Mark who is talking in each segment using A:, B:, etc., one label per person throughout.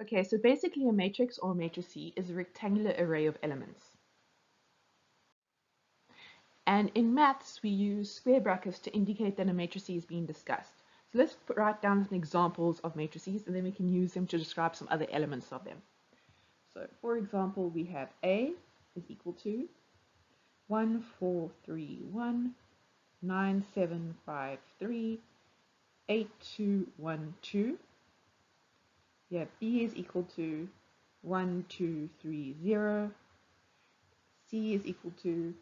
A: Okay, so basically a matrix or a matrix is a rectangular array of elements. And in maths, we use square brackets to indicate that a matrix is being discussed. So let's write down some examples of matrices and then we can use them to describe some other elements of them. So for example, we have A is equal to 1, 4, 3, 1, 9, 7, 5, 3, 8, 2, 1, 2. Yeah, B is equal to 1, 2, 3, 0. C is equal to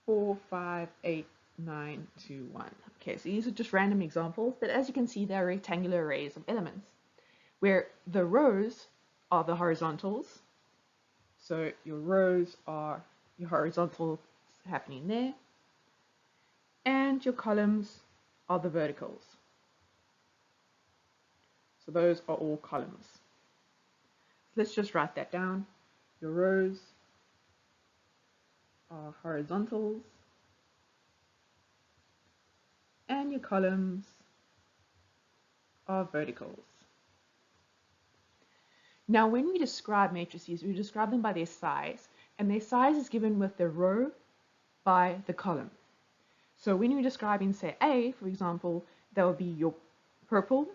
A: 4, 5, 8, 9, 2, 1. Okay, so these are just random examples, but as you can see, they're rectangular arrays of elements, where the rows are the horizontals. So your rows are your horizontals happening there, and your columns are the verticals. So those are all columns. So let's just write that down. Your rows are horizontals, and your columns are verticals. Now, when we describe matrices, we describe them by their size, and their size is given with the row by the column. So when you're describing, say, A, for example, that will be your purple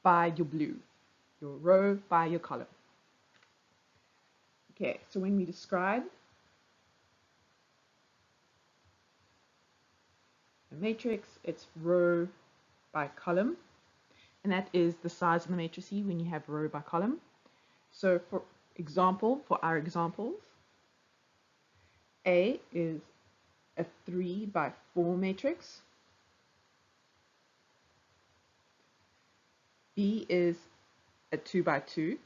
A: by your blue, your row by your column. Okay, so when we describe a matrix, it's row by column, and that is the size of the matrix when you have row by column. So for our examples, A is a 3 by 4 matrix. B is a 2 by 2.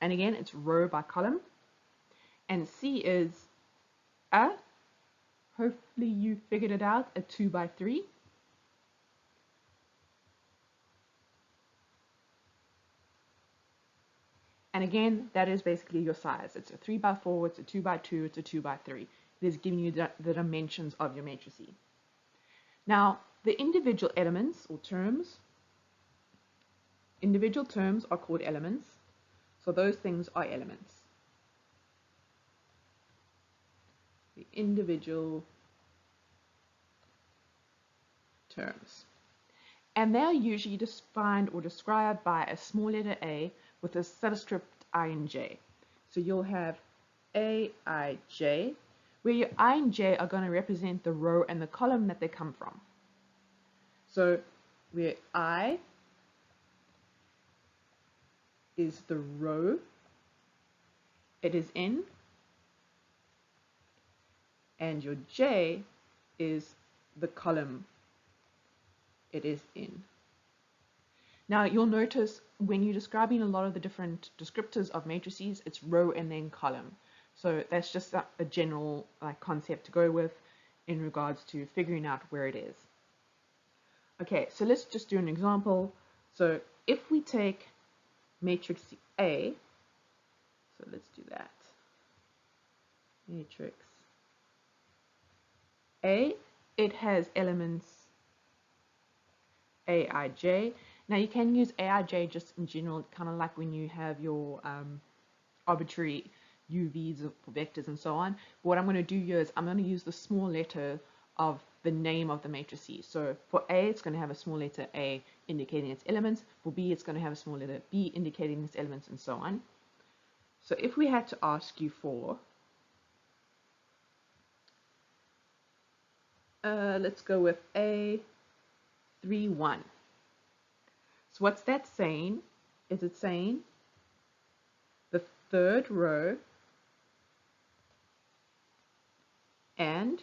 A: And again, it's row by column. And C is a, hopefully you figured it out, a 2 by 3. And again, that is basically your size. It's a 3 by 4, it's a 2 by 2, it's a 2 by 3. It is giving you the dimensions of your matrix. Now, the individual elements or terms, individual terms are called elements. So those things are elements. The individual terms. And they are usually defined or described by a small letter a with a subscript I and j. So you'll have a, I, j, where your I and j are going to represent the row and the column that they come from. So where I is the row it is in, and your j is the column it is in. Now you'll notice when you're describing a lot of the different descriptors of matrices, it's row and then column. So that's just a general concept to go with in regards to figuring out where it is. Okay, so let's just do an example. So if we take matrix A, so let's do that. Matrix A, it has elements Aij. Now you can use Aij just in general, kind of like when you have your arbitrary UVs for vectors and so on. But what I'm going to do here is I'm going to use the small letter of the name of the matrices. So for A, it's going to have a small letter A indicating its elements. For B, it's going to have a small letter B indicating its elements and so on. So if we had to ask you for, let's go with A, 3, 1. So what's that saying? Is it saying the third row and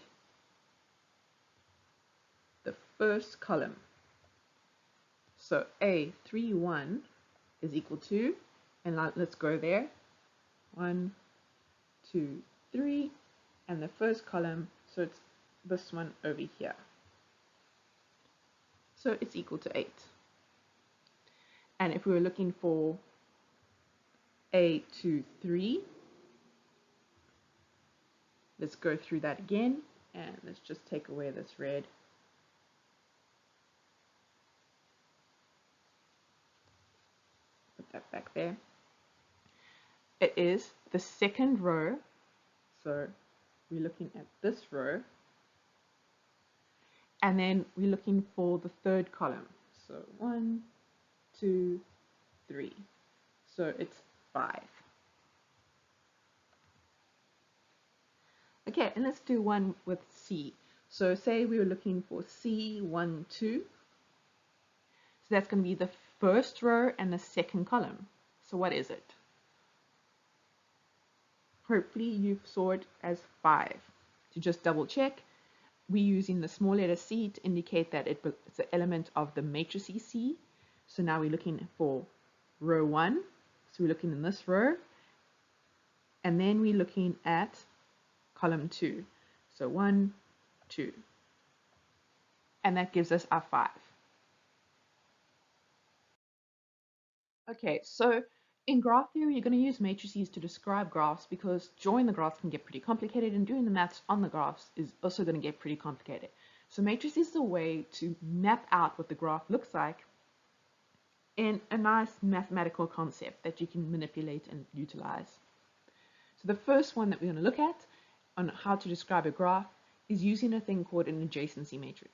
A: the first column? So A, 3, 1 is equal to, and let's go there, 1, 2, 3, and the first column, so it's this one over here. So it's equal to 8. And if we were looking for A2, 3, let's go through that again, and let's just take away this red. that back there. It is the second row. So we're looking at this row. And then we're looking for the third column. So 1, 2, 3. So it's 5. Okay, and let's do one with C. So say we were looking for C1, 2. So that's going to be the first row and the second column. So what is it? Hopefully you saw it as 5. To just double check, we're using the small letter C to indicate that it's an element of the matrices C. So now we're looking for row 1. So we're looking in this row. And then we're looking at column 2. So 1, 2. And that gives us our 5. Okay, so in graph theory, you're going to use matrices to describe graphs because drawing the graphs can get pretty complicated and doing the maths on the graphs is also going to get pretty complicated. So matrices is a way to map out what the graph looks like in a nice mathematical concept that you can manipulate and utilize. So the first one that we're going to look at on how to describe a graph is using a thing called an adjacency matrix.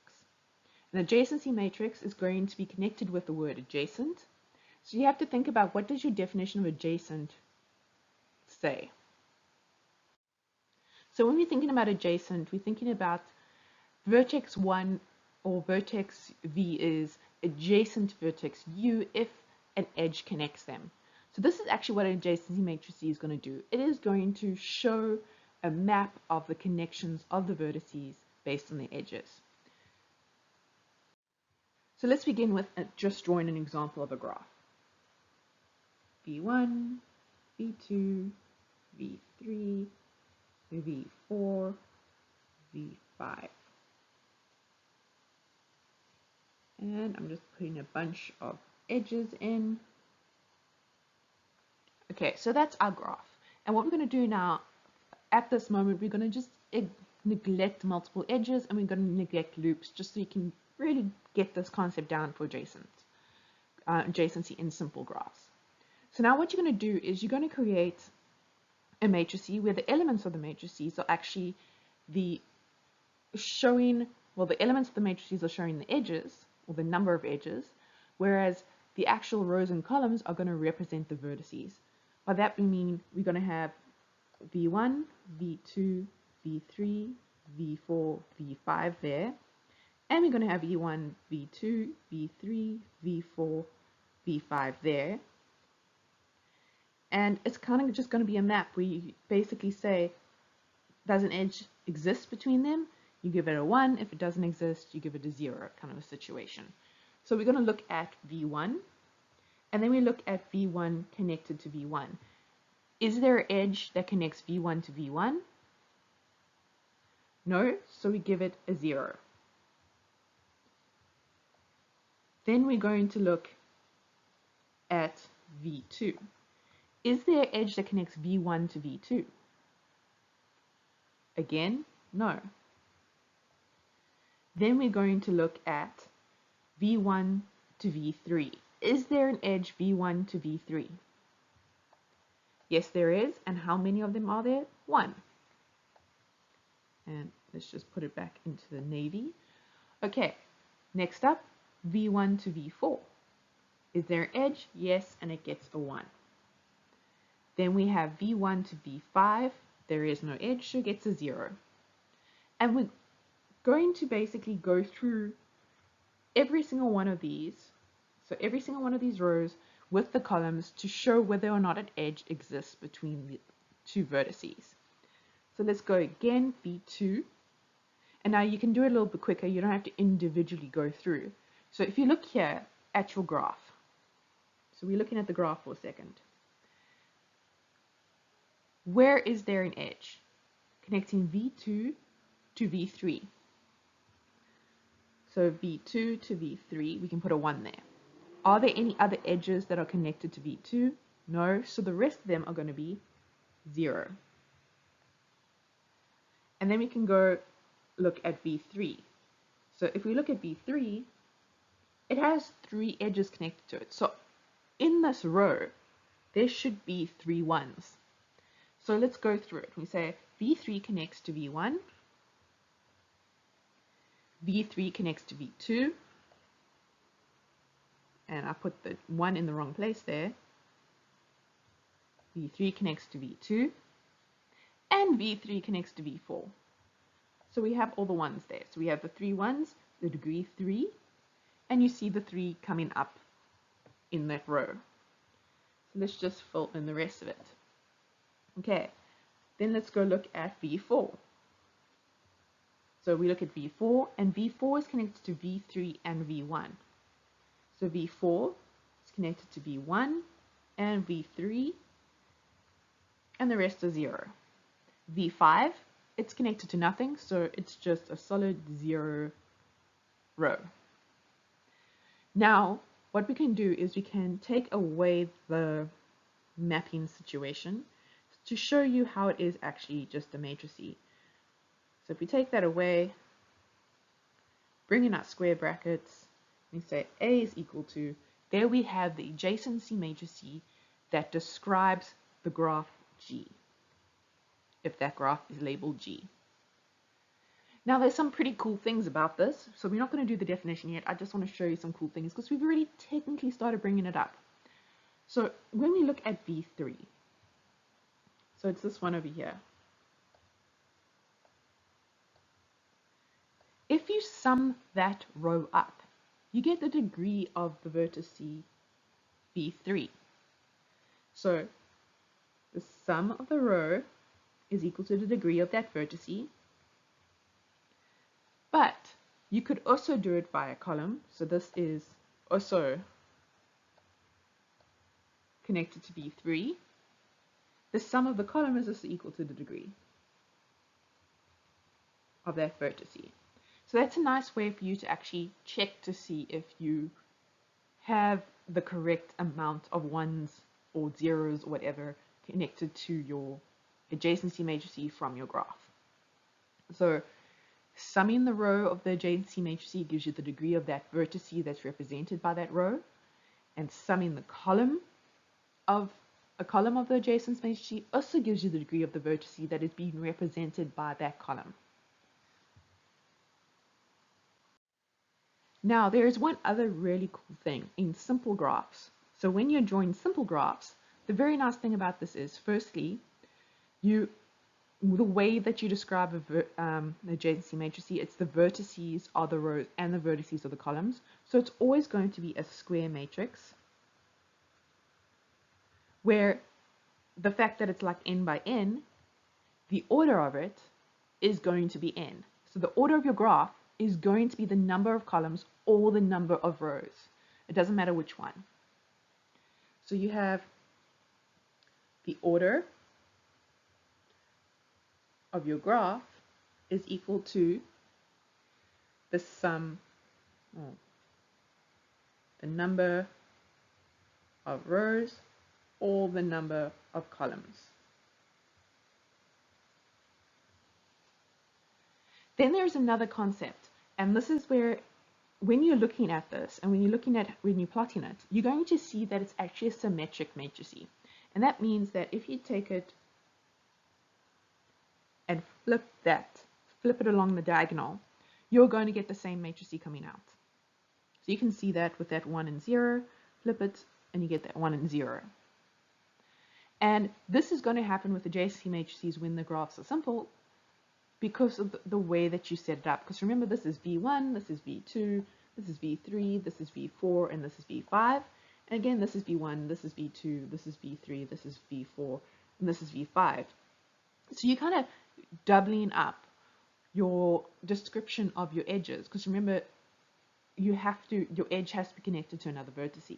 A: An adjacency matrix is going to be connected with the word adjacent. So you have to think about, what does your definition of adjacent say? So when we're thinking about adjacent, we're thinking about vertex 1 or vertex V is adjacent to vertex U if an edge connects them. So this is actually what an adjacency matrix is going to do. It is going to show a map of the connections of the vertices based on the edges. So let's begin with just drawing an example of a graph. V1, V2, V3, V4, V5. And I'm just putting a bunch of edges in. Okay, so that's our graph. And what we're going to do now, at this moment, we're going to just neglect multiple edges and we're going to neglect loops just so you can really get this concept down for adjacency in simple graphs. So now what you're going to do is you're going to create a matrix where the elements of the matrices are actually the elements of the matrices are showing the edges, or the number of edges, whereas the actual rows and columns are going to represent the vertices. By that we mean we're going to have V1, V2, V3, V4, V5 there, and we're going to have E1, V2, V3, V4, V5 there. And it's kind of just going to be a map where you basically say, does an edge exist between them? You give it a 1. If it doesn't exist, you give it a 0, kind of a situation. So we're going to look at V1, and then we look at V1 connected to V1. Is there an edge that connects V1 to V1? No, so we give it a 0. Then we're going to look at V2. Is there an edge that connects V1 to V2? Again, no. Then we're going to look at V1 to V3. Is there an edge V1 to V3? Yes, there is. And how many of them are there? 1. And let's just put it back into the navy. Okay, next up, V1 to V4. Is there an edge? Yes, and it gets a 1. Then we have V1 to V5. There is no edge, so it gets a 0. And we're going to basically go through every single one of these, so every single one of these rows with the columns to show whether or not an edge exists between the two vertices. So let's go again, V2. And now you can do it a little bit quicker. You don't have to individually go through. So if you look here at your graph, so we're looking at the graph for a second. Where is there an edge connecting V2 to V3? So V2 to V3, we can put a 1 there. Are there any other edges that are connected to V2? No, so the rest of them are going to be 0. And then we can go look at V3. So if we look at V3, it has 3 edges connected to it. So in this row, there should be 3 1s. So let's go through it. We say V3 connects to V1, V3 connects to V2, and I put the 1 in the wrong place there. V3 connects to V2, and V3 connects to V4. So we have all the 1s there. So we have the 3 1s, the degree 3, and you see the 3 coming up in that row. So let's just fill in the rest of it. Okay, then let's go look at V4. So we look at V4, and V4 is connected to V3 and V1. So V4 is connected to V1 and V3, and the rest are 0. V5, it's connected to nothing, so it's just a solid 0 row. Now, what we can do is we can take away the mapping situation to show you how it is actually just a matrix. So if we take that away, bring in our square brackets, we say A is equal to, there we have the adjacency matrix that describes the graph G, if that graph is labeled G. Now there's some pretty cool things about this, so we're not going to do the definition yet. I just want to show you some cool things because we've already technically started bringing it up. So when we look at V3, so it's this one over here. If you sum that row up, you get the degree of the vertex V3. So the sum of the row is equal to the degree of that vertex. But you could also do it by a column. So this is also connected to V3. The sum of the column is also equal to the degree of that vertex. So that's a nice way for you to actually check to see if you have the correct amount of 1s or 0s or whatever connected to your adjacency matrix from your graph. So summing the row of the adjacency matrix gives you the degree of that vertex that's represented by that row, and summing the column of the adjacency matrix also gives you the degree of the vertex that is being represented by that column. Now there is one other really cool thing in simple graphs. So when you're drawing simple graphs, the very nice thing about this is, firstly, the way that you describe an adjacency matrix, it's the vertices are the rows and the vertices are the columns. So it's always going to be a square matrix, where the fact that it's like n by n, the order of it is going to be n. So the order of your graph is going to be the number of columns or the number of rows. It doesn't matter which one. So you have the order of your graph is equal to the sum, the number of rows or the number of columns. Then there's another concept, and this is where when you're looking at this and when you're plotting it, you're going to see that it's actually a symmetric matrix. And that means that if you take it and flip it along the diagonal, you're going to get the same matrix coming out. So you can see that with that 1 and 0, flip it and you get that 1 and 0. And this is going to happen with adjacency matrices when the graphs are simple, because of the way that you set it up. Because remember, this is V1, this is V2, this is V3, this is V4, and this is V5. And again, this is V1, this is V2, this is V3, this is V4, and this is V5. So you're kind of doubling up your description of your edges, because remember, your edge has to be connected to another vertex.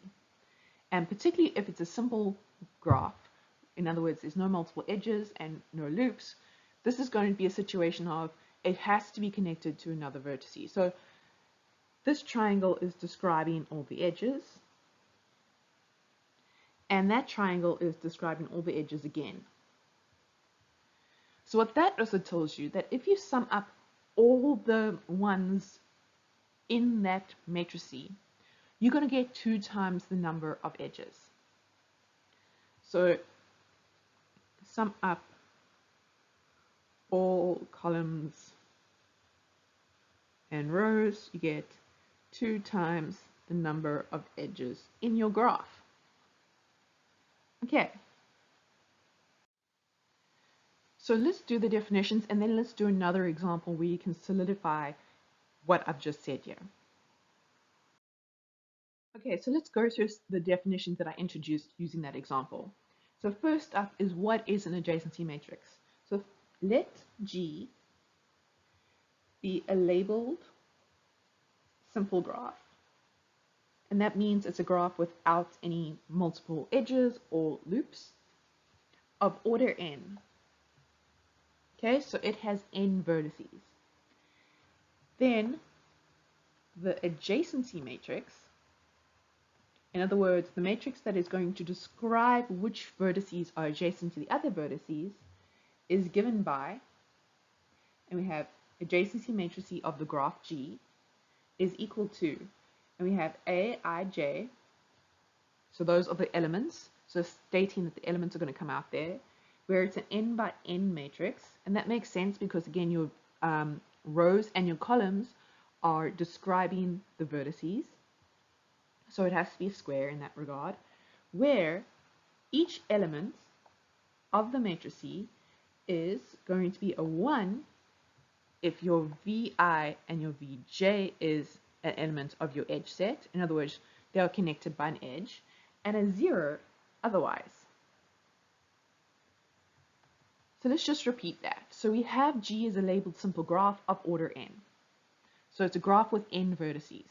A: And particularly if it's a simple graph, in other words, there's no multiple edges and no loops, this is going to be a situation of it has to be connected to another vertex. So this triangle is describing all the edges, and that triangle is describing all the edges again. So what that also tells you, that if you sum up all the ones in that matrix, you're going to get 2 times the number of edges. So sum up all columns and rows, you get 2 times the number of edges in your graph. Okay. So let's do the definitions and then let's do another example where you can solidify what I've just said here. Okay, so let's go through the definitions that I introduced using that example. So first up is, what is an adjacency matrix? So let G be a labeled simple graph. And that means it's a graph without any multiple edges or loops of order n. Okay, so it has n vertices. Then the adjacency matrix, in other words, the matrix that is going to describe which vertices are adjacent to the other vertices, is given by, and we have adjacency matrices of the graph G is equal to, and we have Aij, so those are the elements, so stating that the elements are going to come out there, where it's an n by n matrix, and that makes sense because again your rows and your columns are describing the vertices, so it has to be a square in that regard, where each element of the matrix is going to be a 1 if your Vi and your Vj is an element of your edge set. In other words, they are connected by an edge, and a 0 otherwise. So let's just repeat that. So we have G as a labeled simple graph of order n. So it's a graph with n vertices.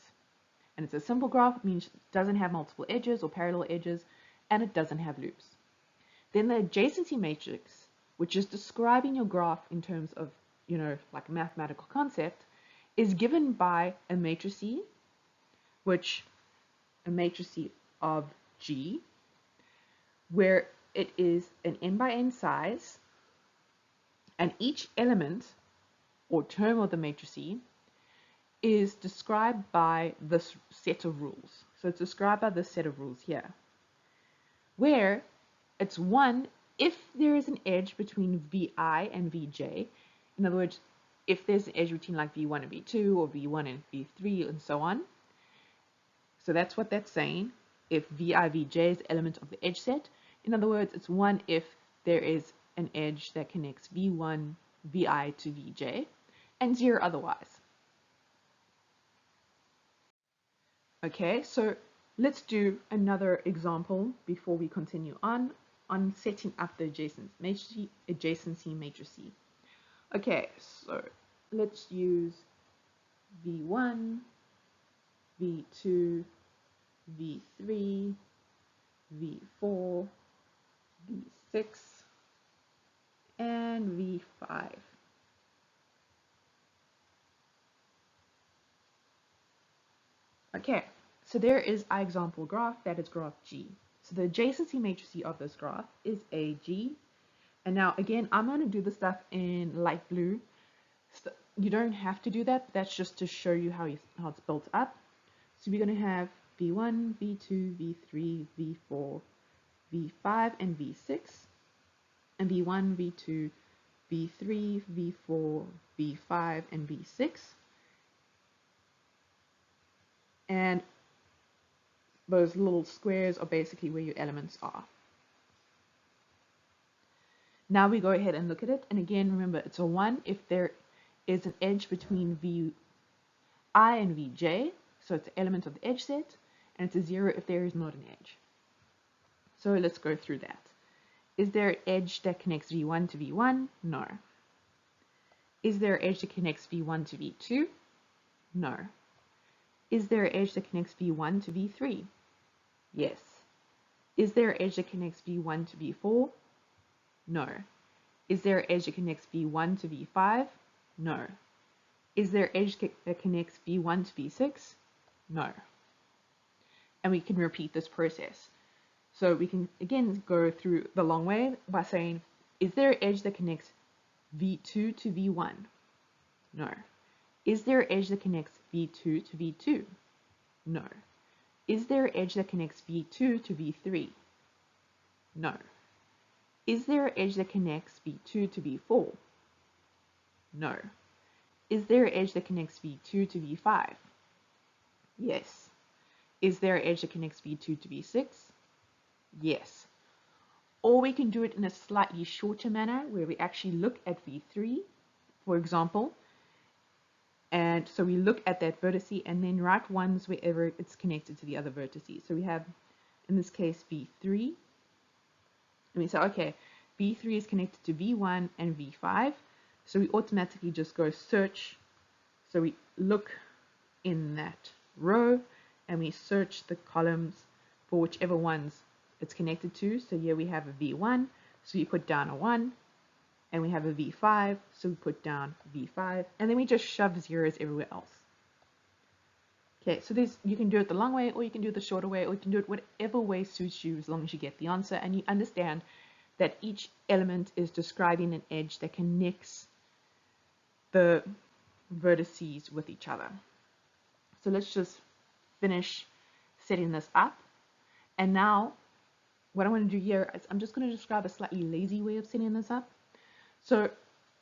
A: And it's a simple graph, it means it doesn't have multiple edges or parallel edges, and it doesn't have loops. Then the adjacency matrix, which is describing your graph in terms of, like a mathematical concept, is given by a matrix, which a matrix of G, where it is an n by n size, and each element or term of the matrix is described by this set of rules. So it's described by this set of rules here, where it's 1 if there is an edge between Vi and Vj. In other words, if there's an edge between like V1 and V2 or V1 and V3 and so on. So that's what that's saying. If Vi, Vj is the element of the edge set. In other words, it's 1 if there is an edge that connects V1, Vi to Vj, and 0 otherwise. Okay, so let's do another example before we continue on setting up the adjacency matrix. Okay, so let's use V1, V2, V3, V4, V6, and V5. Okay, so there is our example graph, that is graph G. So the adjacency matrix of this graph is AG. And now again, I'm going to do the stuff in light blue. So you don't have to do that. That's just to show you how it's built up. So we're going to have V1, V2, V3, V4, V5, and V6. And V1, V2, V3, V4, V5, and V6. And those little squares are basically where your elements are. Now we go ahead and look at it. And again, remember, it's a 1 if there is an edge between Vi and Vj. So it's an element of the edge set. And it's a 0 if there is not an edge. So let's go through that. Is there an edge that connects V1 to V1? No. Is there an edge that connects V1 to V2? No. Is there an edge that connects V1 to V3? Yes. Is there an edge that connects V1 to V4? No. Is there an edge that connects V1 to V5? No. Is there an edge that connects V1 to V6? No. And we can repeat this process. So we can again go through the long way by saying, is there an edge that connects V2 to V1? No. Is there an edge that connects V2 to V2? No. Is there an edge that connects V2 to V3? No. Is there an edge that connects V2 to V4? No. Is there an edge that connects V2 to V5? Yes. Is there an edge that connects V2 to V6? Yes. Or we can do it in a slightly shorter manner where we actually look at V3, for example. And so we look at that vertice and then write ones wherever it's connected to the other vertices. So we have, in this case, V3. And we say, okay, V3 is connected to V1 and V5. So we automatically just go search. So we look in that row and we search the columns for whichever ones it's connected to. So here we have a V1, so you put down a 1. And we have a V5, so we put down V5. And then we just shove zeros everywhere else. Okay, so you can do it the long way, or you can do it the shorter way, or you can do it whatever way suits you as long as you get the answer and you understand that each element is describing an edge that connects the vertices with each other. So let's just finish setting this up. And now what I'm going to do here is I'm just going to describe a slightly lazy way of setting this up. So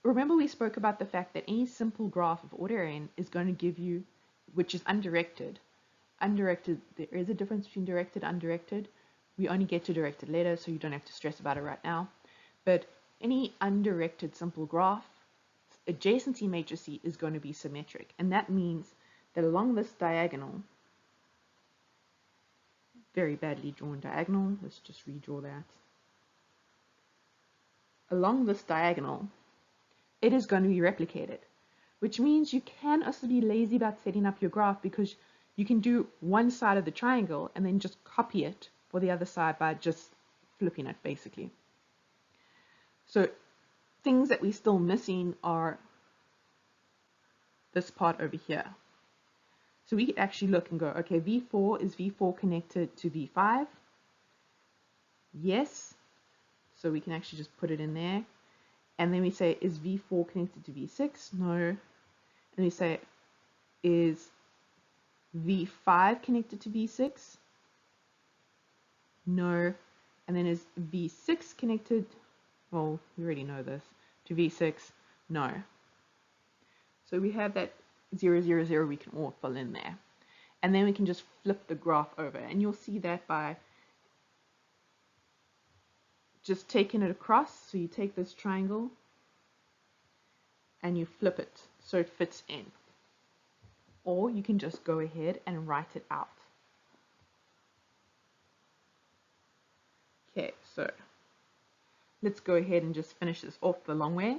A: remember we spoke about the fact that any simple graph of order n is going to give you, which is undirected. Undirected, there is a difference between directed and undirected. We only get to directed later, so you don't have to stress about it right now. But any undirected simple graph, adjacency matrix is going to be symmetric. And that means that along this diagonal, very badly drawn diagonal, let's just redraw that. Along this diagonal, it is going to be replicated, which means you can also be lazy about setting up your graph because you can do one side of the triangle and then just copy it for the other side by just flipping it, basically. So things that we're still missing are this part over here. So we could actually look and go, okay, V4, is V4 connected to V5? Yes. So we can actually just put it in there. And then we say, is V4 connected to V6? No. And we say, is V5 connected to V6? No. And then is V6 connected, well, we already know this, to V6? No. So we have that 0, 0, 0 we can all fill in there. And then we can just flip the graph over. And you'll see that by just taking it across. So you take this triangle and you flip it so it fits in. Or you can just go ahead and write it out. Okay, so let's go ahead and just finish this off the long way.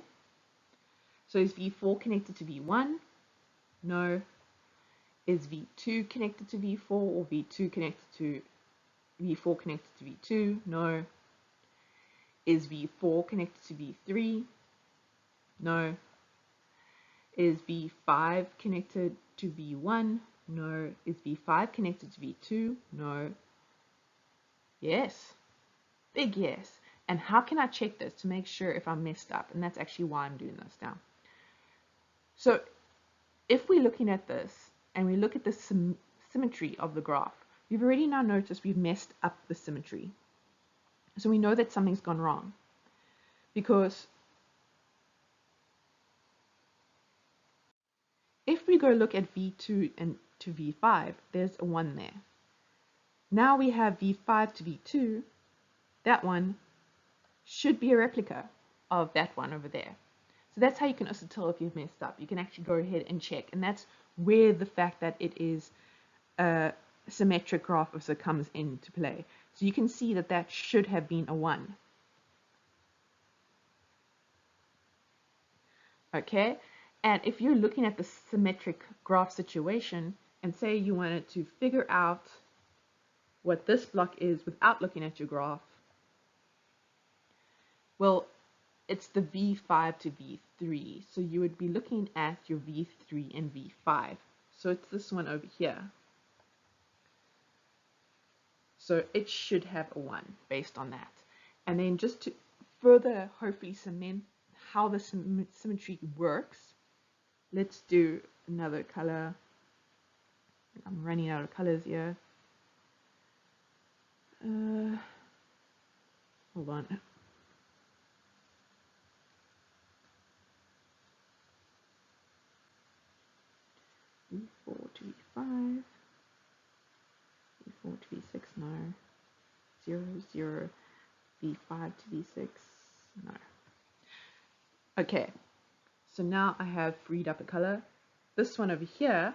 A: So is V4 connected to V1? No. Is V2 connected to V4 or V4 connected to V2? No. Is V4 connected to V3? No. Is V5 connected to V1? No. Is V5 connected to V2? No. Yes. Big yes. And how can I check this to make sure if I'm messed up? And that's actually why I'm doing this now. So if we're looking at this and we look at the symmetry of the graph, we've already now noticed we've messed up the symmetry. So we know that something's gone wrong because if we go look at V2 and to V5, there's a 1 there. Now we have V5 to V2. That one should be a replica of that one over there. So that's how you can also tell if you've messed up. You can actually go ahead and check. And that's where the fact that it is a symmetric graph also comes into play. So you can see that that should have been a 1. Okay, and if you're looking at the symmetric graph situation and say you wanted to figure out what this block is without looking at your graph, well, it's the V5 to V3. So you would be looking at your V3 and V5. So it's this one over here. So it should have a 1 based on that. And then just to further hopefully cement how the symmetry works, let's do another color. I'm running out of colors here. Hold on. V4 to V5, V4 to V6, no. 0, 0, V5 to V6, no. Okay, so now I have freed up a color. This one over here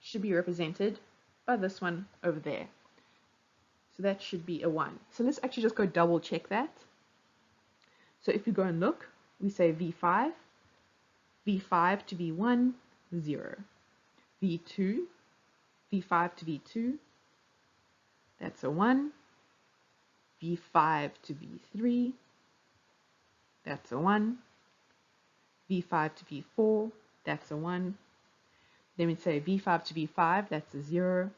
A: should be represented by this one over there. So that should be a 1. So let's actually just go double check that. So if you go and look, we say V5, V5 to V1, 0. V2, V5 to V2, that's a 1. V5 to V3, that's a 1. V5 to V4, that's a 1. Then we say V5 to V5, that's a 0.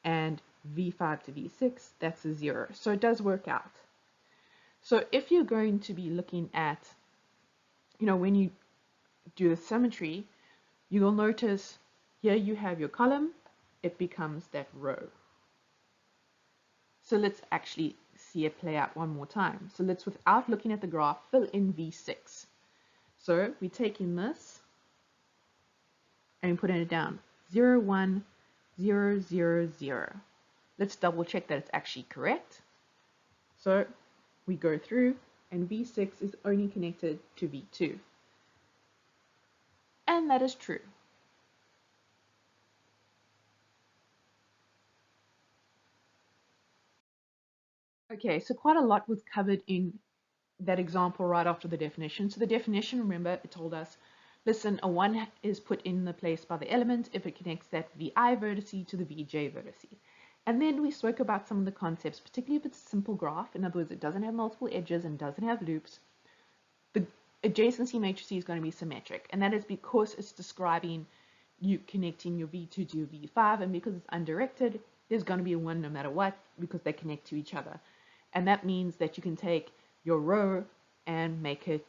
A: And V5 to V6, that's a 0. So it does work out. So if you're going to be looking at, when you do the symmetry, you will notice here you have your column, it becomes that row. So let's actually see it play out one more time. So let's, without looking at the graph, fill in V6. So we take in this and we put it down. 0, 1, 0, 0, 0. Let's double check that it's actually correct. So we go through and V6 is only connected to V2. And that is true. Okay, so quite a lot was covered in that example right after the definition. So the definition, remember, it told us, listen, a 1 is put in the place by the element if it connects that VI vertice to the VJ vertice. And then we spoke about some of the concepts, particularly if it's a simple graph. In other words, it doesn't have multiple edges and doesn't have loops. The adjacency matrix is going to be symmetric, and that is because it's describing you connecting your V2 to your V5, and because it's undirected, there's going to be a 1 no matter what, because they connect to each other. And that means that you can take your row and make it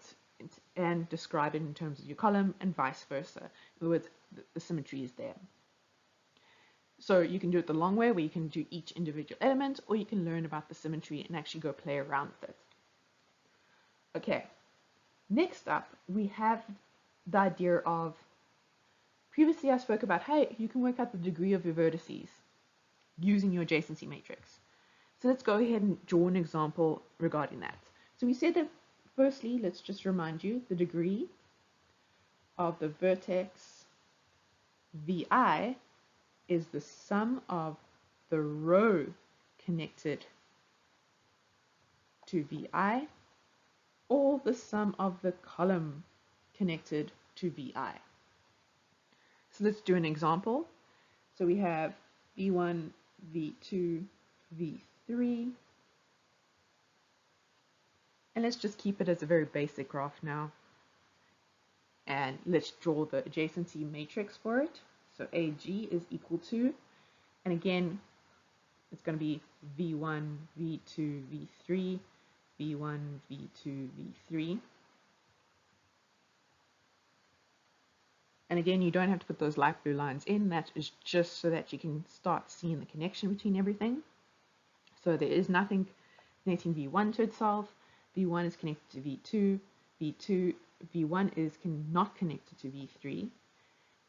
A: and describe it in terms of your column and vice versa. In other words, the symmetry is there. So you can do it the long way, where you can do each individual element, or you can learn about the symmetry and actually go play around with it. Okay, next up we have the idea of, previously I spoke about, hey, you can work out the degree of your vertices using your adjacency matrix. So let's go ahead and draw an example regarding that. So we said that firstly, let's just remind you, the degree of the vertex VI is the sum of the row connected to VI or the sum of the column connected to VI. So let's do an example. So we have V1, V2, V3. And let's just keep it as a very basic graph now. And let's draw the adjacency matrix for it. So AG is equal to, and again, it's going to be V1, V2, V3, V1, V2, V3. And again, you don't have to put those light blue lines in. That is just so that you can start seeing the connection between everything. So there is nothing connecting V1 to itself. V1 is connected to V2. V1 is not connected to V3.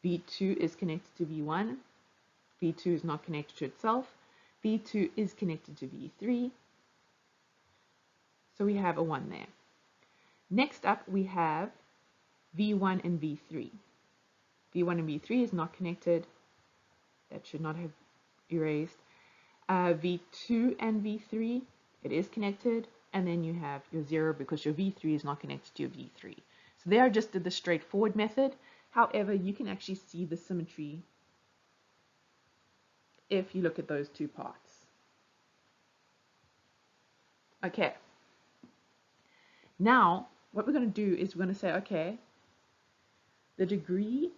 A: V2 is connected to V1. V2 is not connected to itself. V2 is connected to V3. So we have a 1 there. Next up, we have V1 and V3. V1 and V3 is not connected. That should not have erased. V2 and V3, it is connected. And then you have your 0 because your V3 is not connected to your V3. So there I just did the straightforward method. However, you can actually see the symmetry if you look at those two parts. Okay. Now, what we're going to do is we're going to say, okay, the degree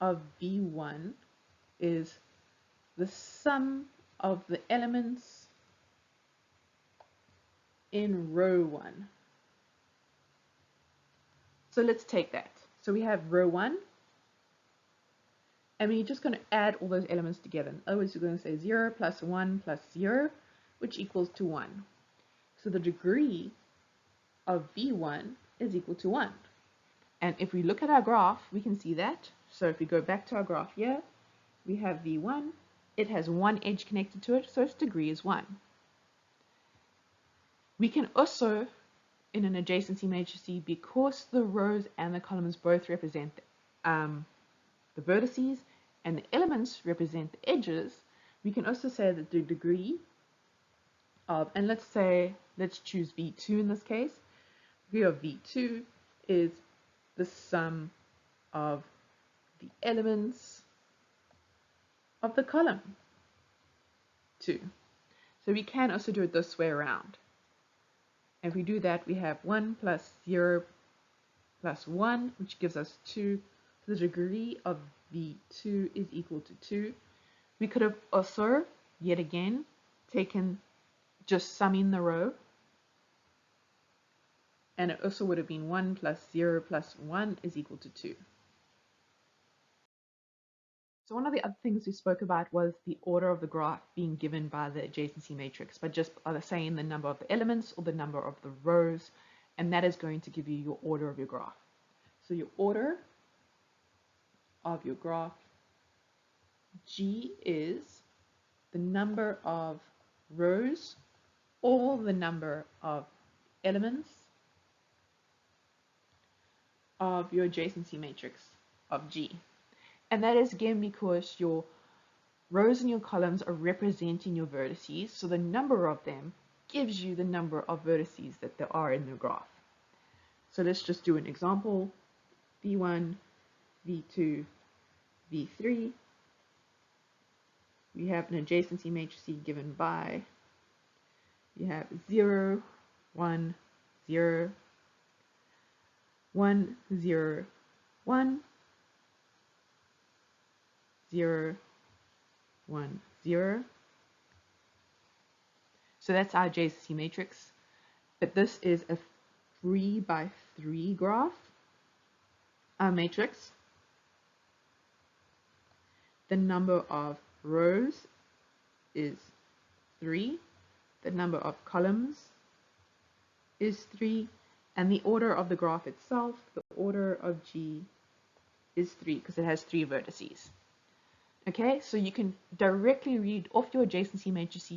A: of V1 is the sum of the elements in row 1. So let's take that. So we have row 1, and we're just going to add all those elements together. In other words, we're going to say 0 plus 1 plus 0, which equals to 1. So the degree of V1 is equal to 1. And if we look at our graph, we can see that. So if we go back to our graph here, we have V1. It has one edge connected to it, so its degree is 1. We can also, in an adjacency matrix, because the rows and the columns both represent the vertices and the elements represent the edges, we can also say that the degree of, and let's choose V2 in this case, the degree of V2 is the sum of the elements of the column 2. So we can also do it this way around. And if we do that, we have 1 plus 0 plus 1, which gives us 2. So the degree of V2 is equal to 2. We could have also, yet again, taken just summing the row. And it also would have been 1 plus 0 plus 1 is equal to 2. So one of the other things we spoke about was the order of the graph being given by the adjacency matrix, by just either saying the number of the elements or the number of the rows, and that is going to give you your order of your graph. So your order of your graph, G, is the number of rows or the number of elements of your adjacency matrix of G. And that is again because your rows and your columns are representing your vertices, so the number of them gives you the number of vertices that there are in the graph. So let's just do an example. V1, V2, V3. We have an adjacency matrix given by, you have 0, 1, 0, 1, 0, 1, 0, 1, 0. So that's our adjacency matrix. But this is a 3 by 3 graph, our matrix. The number of rows is 3. The number of columns is 3. And the order of the graph itself, the order of G, is 3 because it has 3 vertices. Okay, so you can directly read off your adjacency matrix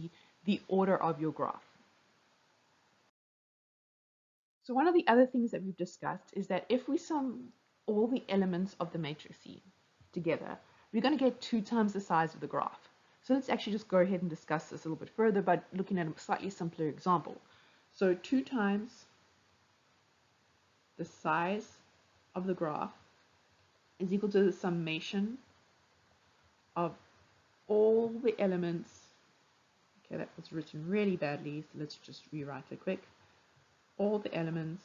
A: the order of your graph. So one of the other things that we've discussed is that if we sum all the elements of the matrix together, we're going to get 2 times the size of the graph. So let's actually just go ahead and discuss this a little bit further by looking at a slightly simpler example. So 2 times the size of the graph is equal to the summation of all the elements. Okay, that was written really badly, so let's just rewrite it quick. All the elements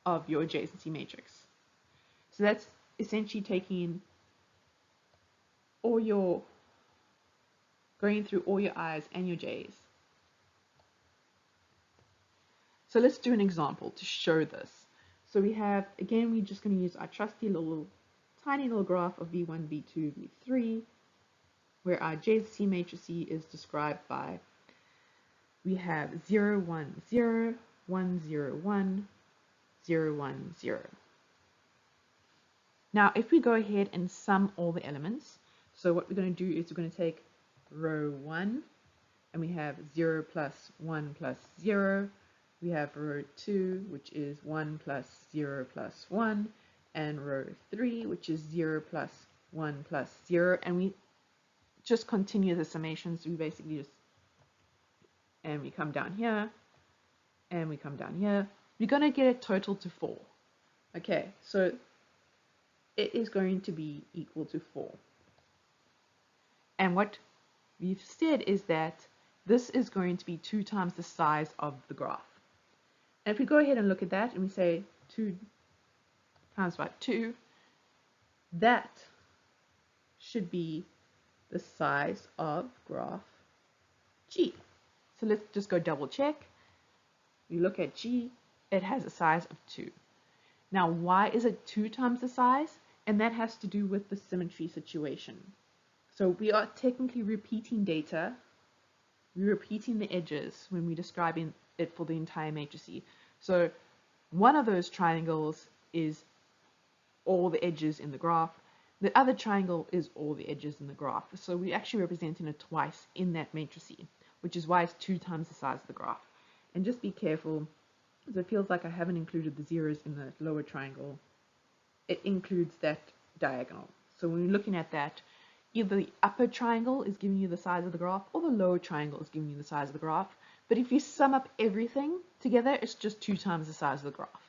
A: of your adjacency matrix. So that's essentially taking going through all your I's and your J's. So let's do an example to show this. So we have, again, we're just going to use our trusty tiny little graph of V1, V2, V3, where our adjacency matrix is described by, we have 0, 1, 0, 1, 0, 1, 0, 1, 0. Now, if we go ahead and sum all the elements, so what we're going to do is we're going to take row 1, and we have 0 plus 1 plus 0. We have row 2, which is 1 plus 0 plus 1, and row 3, which is 0 plus 1 plus 0, and we just continue the summations. We basically just, and we come down here, and we come down here. We're going to get a total to 4. Okay, so it is going to be equal to 4. And what we've said is that this is going to be 2 times the size of the graph. And if we go ahead and look at that and we say 2 times by 2, that should be the size of graph G. So let's just go double check. We look at G, it has a size of 2. Now, why is it 2 times the size? And that has to do with the symmetry situation. So we are technically repeating data we're repeating the edges when we're describing it for the entire matrix. So one of those triangles is all the edges in the graph. The other triangle is all the edges in the graph. So we're actually representing it twice in that matrix, which is why it's 2 times the size of the graph. And just be careful, because it feels like I haven't included the zeros in the lower triangle. It includes that diagonal. So when you're looking at that, either the upper triangle is giving you the size of the graph, or the lower triangle is giving you the size of the graph. But if you sum up everything together, it's just 2 times the size of the graph.